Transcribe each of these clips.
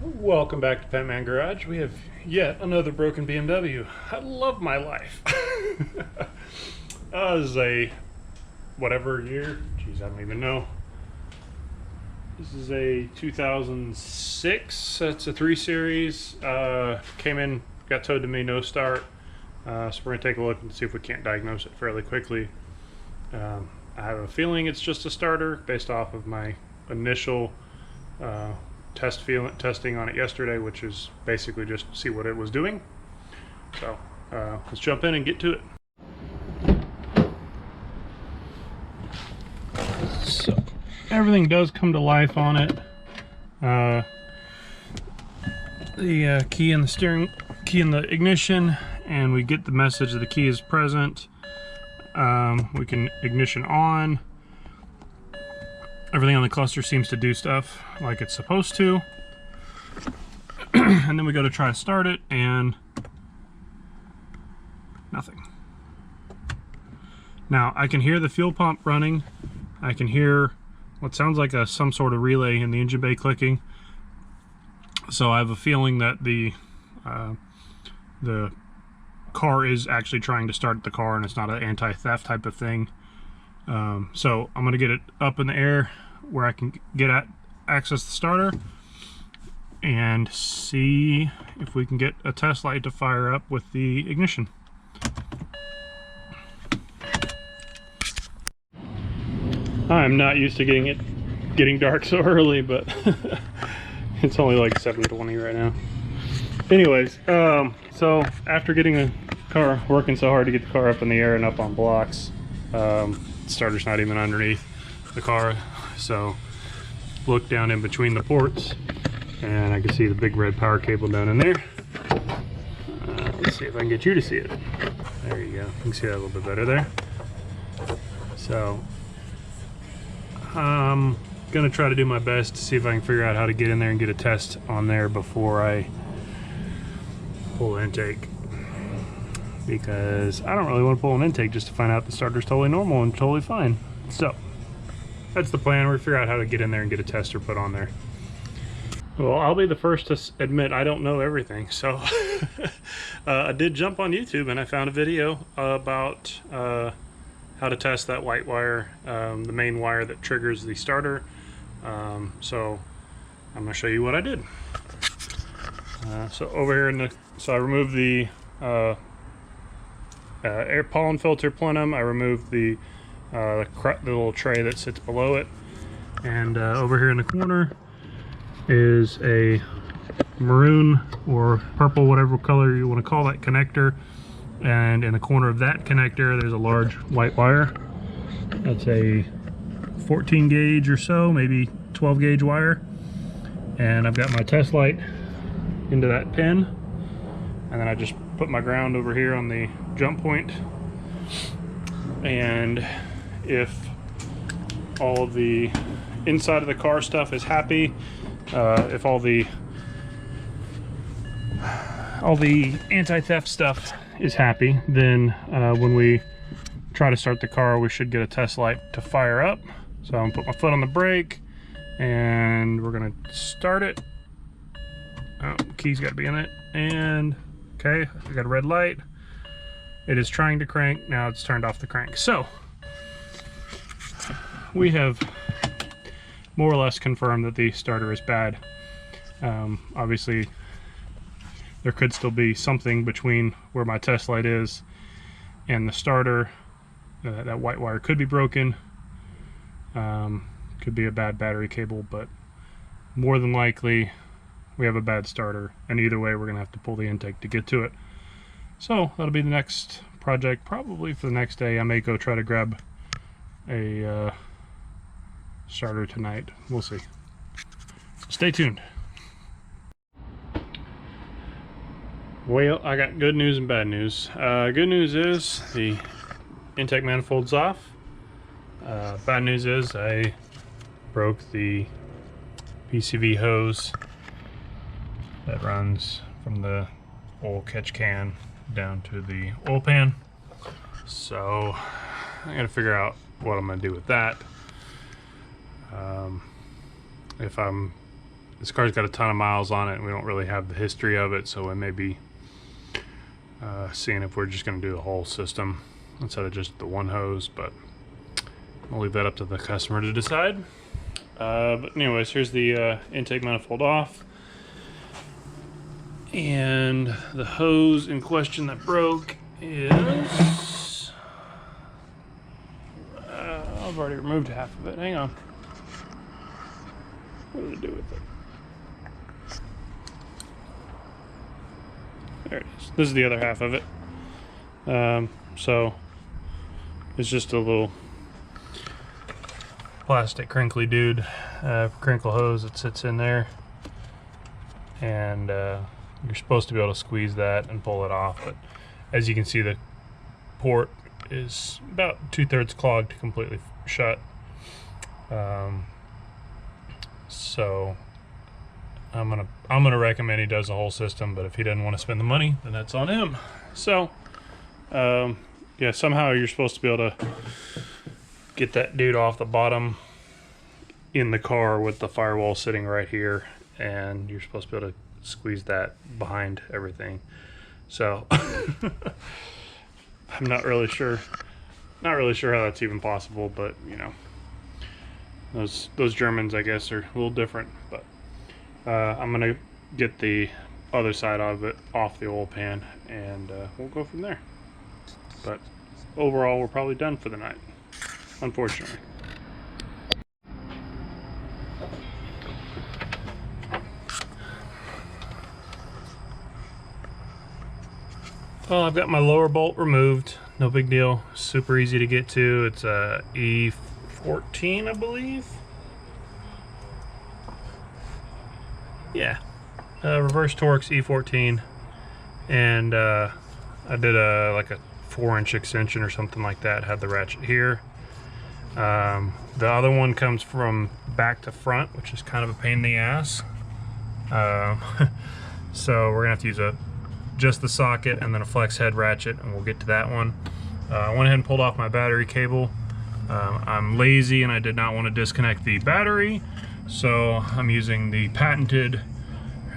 Welcome back to Pet Man Garage. We have yet another broken BMW. I love my life. This is a whatever year. Jeez, I don't even know. This is a 2006. It's a 3 Series. Came in, got towed to me, no start. So we're going to take a look and see if we can't diagnose it fairly quickly. I have a feeling it's just a starter based off of my initial testing on it yesterday, which is basically just to see what it was doing. So let's jump in and get to it. So everything does come to life on it. The key in the steering, key in the ignition, and we get the message that the key is present. We can ignition on. Everything on the cluster seems to do stuff like it's supposed to. And then we go to try to start it and nothing. Now I can hear the fuel pump running. I can hear what sounds like some sort of relay in the engine bay clicking. So I have a feeling that the car is actually trying to start the car and it's not an anti-theft type of thing. So I'm going to get it up in the air where I can access the starter and see if we can get a test light to fire up with the ignition. I'm not used to getting dark so early, but it's only like 7:20 right now. Anyways, so after getting the car, working so hard to get the car up in the air and up on blocks, the starter's not even underneath the car, so look down in between the ports and I can see the big red power cable down in there. Let's see if I can get you to see it. There you go, you can see that a little bit better there. So I'm gonna try to do my best to see if I can figure out how to get in there and get a test on there before I pull the intake, because I don't really want to pull an intake just to find out the starter's totally normal and totally fine. So that's the plan. We're figure out how to get in there and get a tester put on there. Well, I'll be the first to admit I don't know everything. So I did jump on YouTube and I found a video about how to test that white wire, the main wire that triggers the starter. So I'm gonna show you what I did. So over here so I removed the air pollen filter plenum. I removed the little tray that sits below it, and over here in the corner is a maroon or purple, whatever color you want to call that connector, and in the corner of that connector there's a large white wire. That's a 14 gauge or so, maybe 12 gauge wire, and I've got my test light into that pin, and then I just put my ground over here on the jump point. And if all of the inside of the car stuff is happy, if all the anti-theft stuff is happy, then when we try to start the car we should get a test light to fire up. So I'm gonna put my foot on the brake and we're gonna start it. Oh, key's got to be in it, and okay, we got a red light. It is trying to crank. Now it's turned off the crank. So we have more or less confirmed that the starter is bad. Obviously there could still be something between where my test light is and the starter. That white wire could be broken, could be a bad battery cable, but more than likely we have a bad starter, and either way we're gonna have to pull the intake to get to it. So that'll be the next project, probably for the next day. I may go try to grab a starter tonight. We'll see. Stay tuned. Well, I got good news and bad news. Good news is the intake manifold's off. Bad news is I broke the PCV hose that runs from the oil catch can down to the oil pan. So I gotta figure out what I'm gonna do with that. If I'm this car's got a ton of miles on it, and we don't really have the history of it, so we may be seeing if we're just going to do the whole system instead of just the one hose, but I'll leave that up to the customer to decide. But anyways, here's the intake manifold off, and the hose in question that broke is I've already removed half of it. Hang on. What did I do with it? There it is. This is the other half of it. So it's just a little plastic crinkly dude, crinkle hose that sits in there, and you're supposed to be able to squeeze that and pull it off, but as you can see, the port is about 2/3 clogged completely shut. So I'm gonna recommend he does the whole system, but if he doesn't want to spend the money, then that's on him. So yeah, somehow you're supposed to be able to get that dude off the bottom in the car with the firewall sitting right here, and you're supposed to be able to squeeze that behind everything. So I'm not really sure how that's even possible, but you know, those Germans, I guess, are a little different. But I'm gonna get the other side of it off the oil pan, and we'll go from there. But overall, we're probably done for the night, unfortunately. Well, I've got my lower bolt removed. No big deal. Super easy to get to. It's a E14, I believe. Yeah. Reverse Torx E14. And I did like a 4-inch extension or something like that. Had the ratchet here. The other one comes from back to front, which is kind of a pain in the ass. So we're gonna have to use just the socket and then a flex head ratchet, and we'll get to that one. I went ahead and pulled off my battery cable. I'm lazy and I did not want to disconnect the battery, so I'm using the patented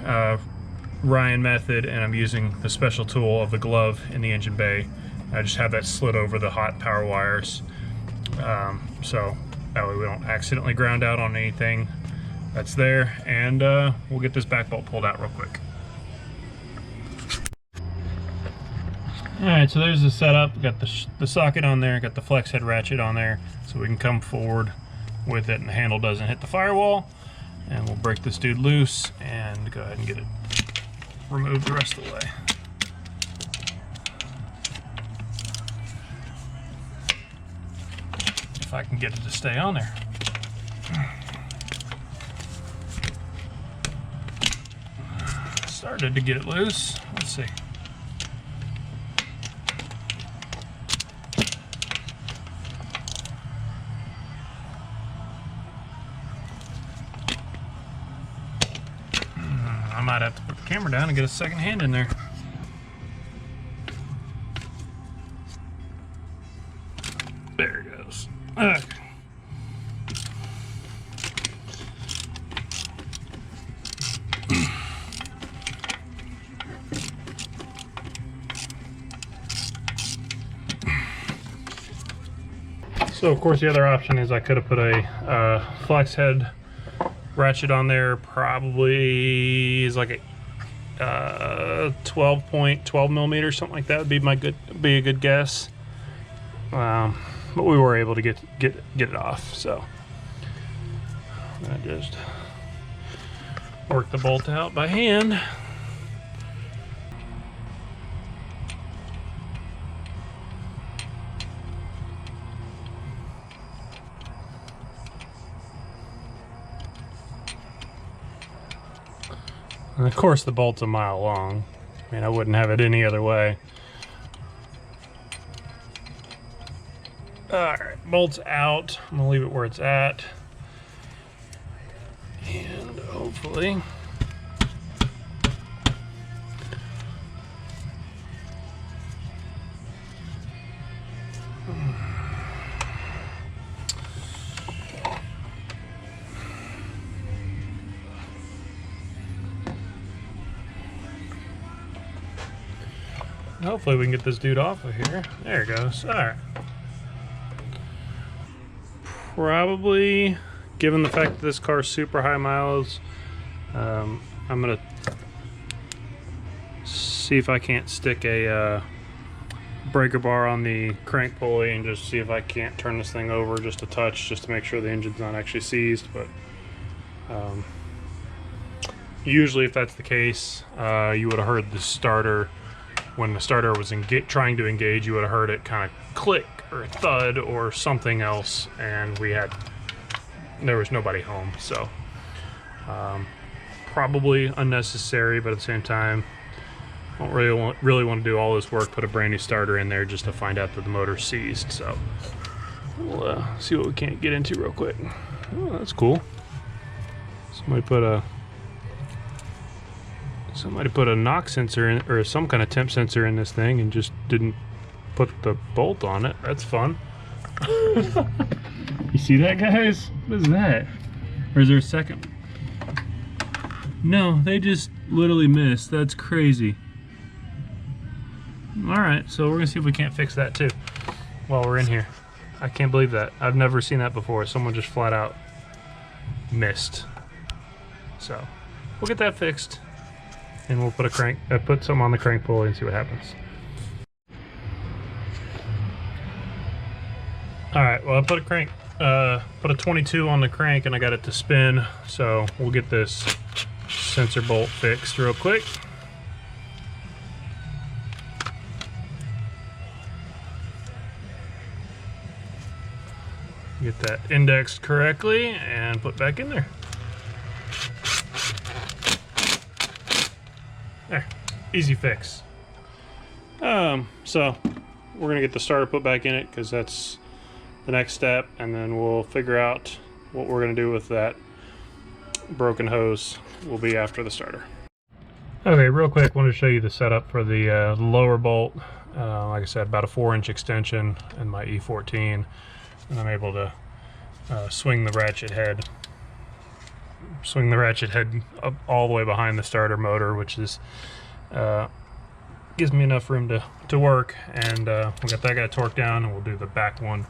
Ryan method, and I'm using the special tool of the glove in the engine bay. I just have that slid over the hot power wires, so that way we don't accidentally ground out on anything that's there. And we'll get this back bolt pulled out real quick. Alright, so there's the setup. Got the socket on there, got the flex head ratchet on there, so we can come forward with it and the handle doesn't hit the firewall. And we'll break this dude loose and go ahead and get it removed the rest of the way. If I can get it to stay on there. Started to get it loose. Let's see. I might have to put the camera down and get a second hand in there. There it goes. Okay. So of course the other option is I could have put a flex head ratchet on there. Probably is like a 12 millimeter, something like that would be a good guess. But we were able to get it off, so I just work the bolt out by hand. And of course the bolt's a mile long. I mean, I wouldn't have it any other way. Alright, bolt's out. I'm gonna leave it where it's at. And hopefully Hopefully we can get this dude off of here. There it goes. Alright. Probably, given the fact that this car is super high miles, I'm going to see if I can't stick a breaker bar on the crank pulley and just see if I can't turn this thing over just a touch, just to make sure the engine's not actually seized. But usually if that's the case, you would have heard the starter, when the starter was trying to engage, you would have heard it kind of click or thud or something else, and there was nobody home. So probably unnecessary, but at the same time, I don't really want to do all this work, put a brand new starter in there just to find out that the motor's seized. So we'll see what we can't get into real quick. Oh, that's cool. Somebody put a knock sensor in, or some kind of temp sensor in this thing, and just didn't put the bolt on it. That's fun. You see that, guys? What is that? Or is there a second? No, they just literally missed. That's crazy. Alright, so we're gonna see if we can't fix that too while we're in here. I can't believe that. I've never seen that before. Someone just flat out missed. So we'll get that fixed, and we'll put some on the crank pulley and see what happens. Alright, well, I put a 22 on the crank and I got it to spin, so we'll get this sensor bolt fixed real quick. Get that indexed correctly and put back in there. There, easy fix. So we're gonna get the starter put back in it, because that's the next step, and then we'll figure out what we're gonna do with that broken hose. Will be after the starter. Okay, real quick, wanted to show you the setup for the lower bolt. Like I said, about a 4-inch extension in my E14, and I'm able to swing the ratchet head up all the way behind the starter motor, which is gives me enough room to work. And we got that guy torqued down, and we'll do the back one,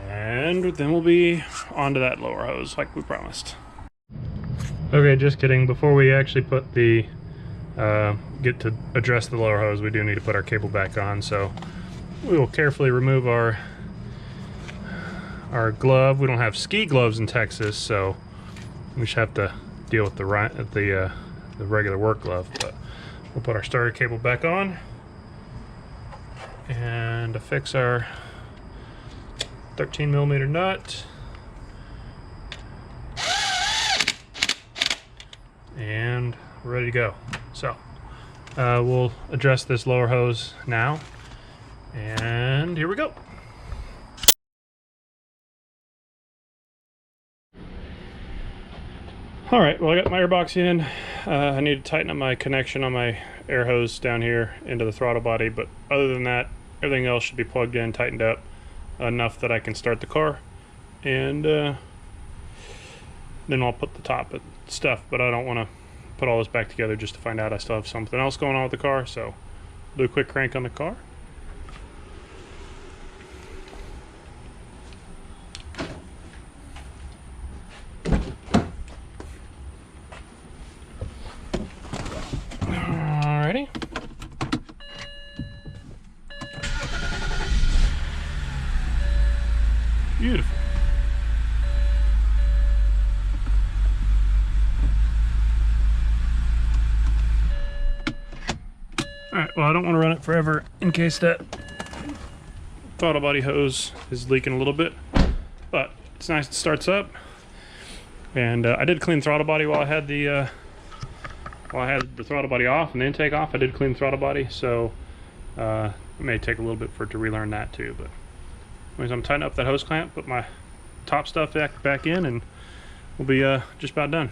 and then we'll be onto that lower hose like we promised. Okay, just kidding. Before we actually put the get to address the lower hose, we do need to put our cable back on. So we will carefully remove our glove. We don't have ski gloves in Texas, so we just have to deal with the regular work glove. But we'll put our starter cable back on, and to fix our 13mm nut, and we're ready to go. So we'll address this lower hose now, and here we go. Alright, well, I got my air box in. I need to tighten up my connection on my air hose down here into the throttle body, but other than that, everything else should be plugged in, tightened up enough that I can start the car. And then I'll put the top stuff, but I don't want to put all this back together just to find out I still have something else going on with the car. So do a quick crank on the car. Alrighty. Beautiful. Alright, well, I don't want to run it forever in case that throttle body hose is leaking a little bit, but it's nice it starts up. And I did clean throttle body while I had the throttle body off and the intake off. I did clean the throttle body, so it may take a little bit for it to relearn that too. But anyways, I'm tightening up that hose clamp, put my top stuff back in, and we'll be just about done.